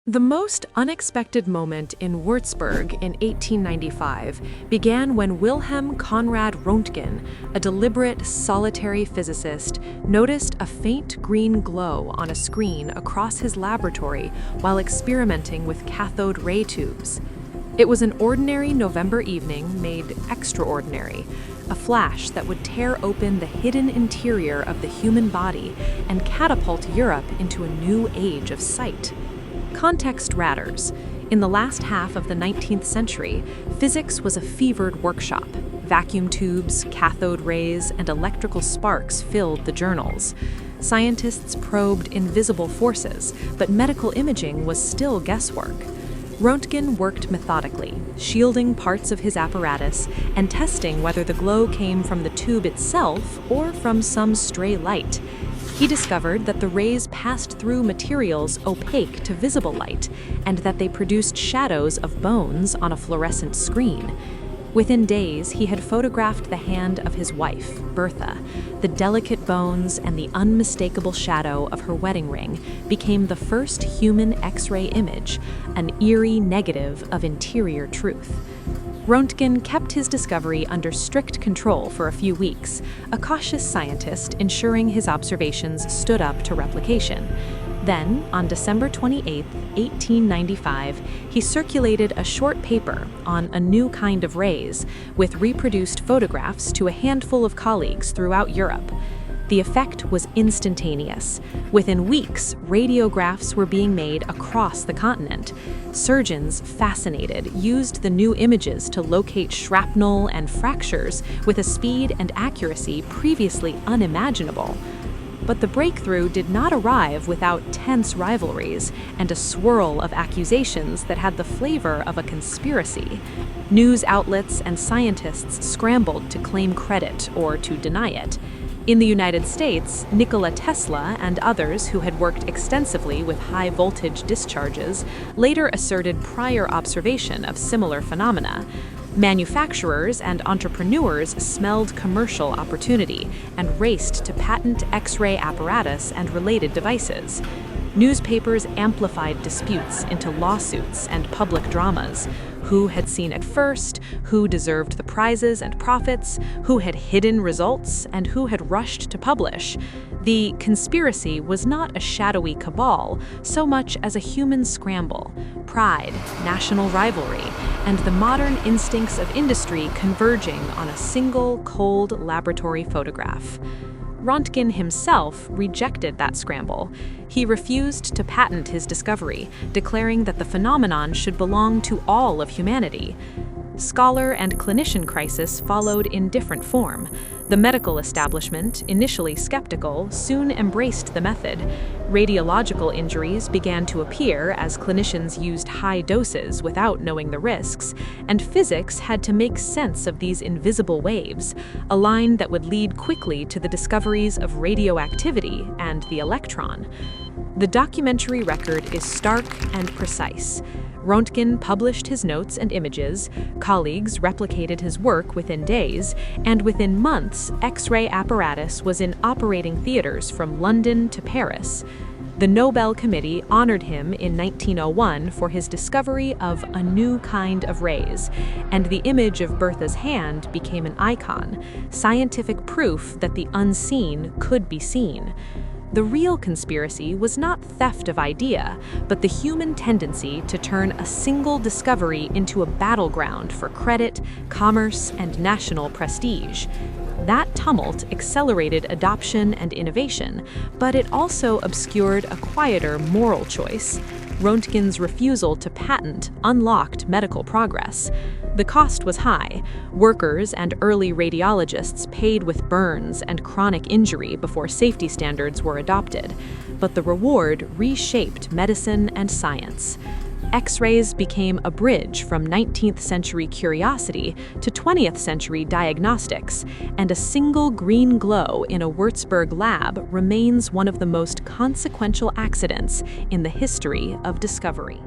The most unexpected moment in Würzburg in 1895 began when Wilhelm Conrad Röntgen, a deliberate, solitary physicist, noticed a faint green glow on a screen across his laboratory while experimenting with cathode ray tubes. It was an ordinary November evening made extraordinary, a flash that would tear open the hidden interior of the human body and catapult Europe into a new age of sight. Context matters. In the last half of the 19th century, physics was a fevered workshop. Vacuum tubes, cathode rays, and electrical sparks filled the journals. Scientists probed invisible forces, but medical imaging was still guesswork. Röntgen worked methodically, shielding parts of his apparatus and testing whether the glow came from the tube itself or from some stray light. He discovered that the rays passed through materials opaque to visible light, and that they produced shadows of bones on a fluorescent screen. Within days, he had photographed the hand of his wife, Bertha. The delicate bones and the unmistakable shadow of her wedding ring became the first human X-ray image, an eerie negative of interior truth. Röntgen kept his discovery under strict control for a few weeks, a cautious scientist ensuring his observations stood up to replication. Then, on December 28, 1895, he circulated a short paper on a new kind of rays, with reproduced photographs to a handful of colleagues throughout Europe. The effect was instantaneous. Within weeks, radiographs were being made across the continent. Surgeons, fascinated, used the new images to locate shrapnel and fractures with a speed and accuracy previously unimaginable. But the breakthrough did not arrive without tense rivalries and a swirl of accusations that had the flavor of a conspiracy. News outlets and scientists scrambled to claim credit or to deny it. In the United States, Nikola Tesla and others who had worked extensively with high-voltage discharges later asserted prior observation of similar phenomena. Manufacturers and entrepreneurs smelled commercial opportunity and raced to patent X-ray apparatus and related devices. Newspapers amplified disputes into lawsuits and public dramas. Who had seen it first, who deserved the prizes and profits, who had hidden results, and who had rushed to publish. The conspiracy was not a shadowy cabal so much as a human scramble, pride, national rivalry, and the modern instincts of industry converging on a single, cold laboratory photograph. Röntgen himself rejected that scramble. He refused to patent his discovery, declaring that the phenomenon should belong to all of humanity. Scholar and clinician crisis followed in different form. The medical establishment, initially skeptical, soon embraced the method. Radiological injuries began to appear as clinicians used high doses without knowing the risks, and physics had to make sense of these invisible waves, a line that would lead quickly to the discoveries of radioactivity and the electron. The documentary record is stark and precise. Röntgen published his notes and images, colleagues replicated his work within days, and within months, X-ray apparatus was in operating theaters from London to Paris. The Nobel Committee honored him in 1901 for his discovery of a new kind of rays, and the image of Bertha's hand became an icon, scientific proof that the unseen could be seen. The real conspiracy was not theft of idea, but the human tendency to turn a single discovery into a battleground for credit, commerce, and national prestige. That tumult accelerated adoption and innovation, but it also obscured a quieter moral choice. Röntgen's refusal to patent unlocked medical progress. The cost was high. Workers and early radiologists paid with burns and chronic injury before safety standards were adopted. But the reward reshaped medicine and science. X-rays became a bridge from 19th century curiosity to 20th century diagnostics, and a single green glow in a Würzburg lab remains one of the most consequential accidents in the history of discovery.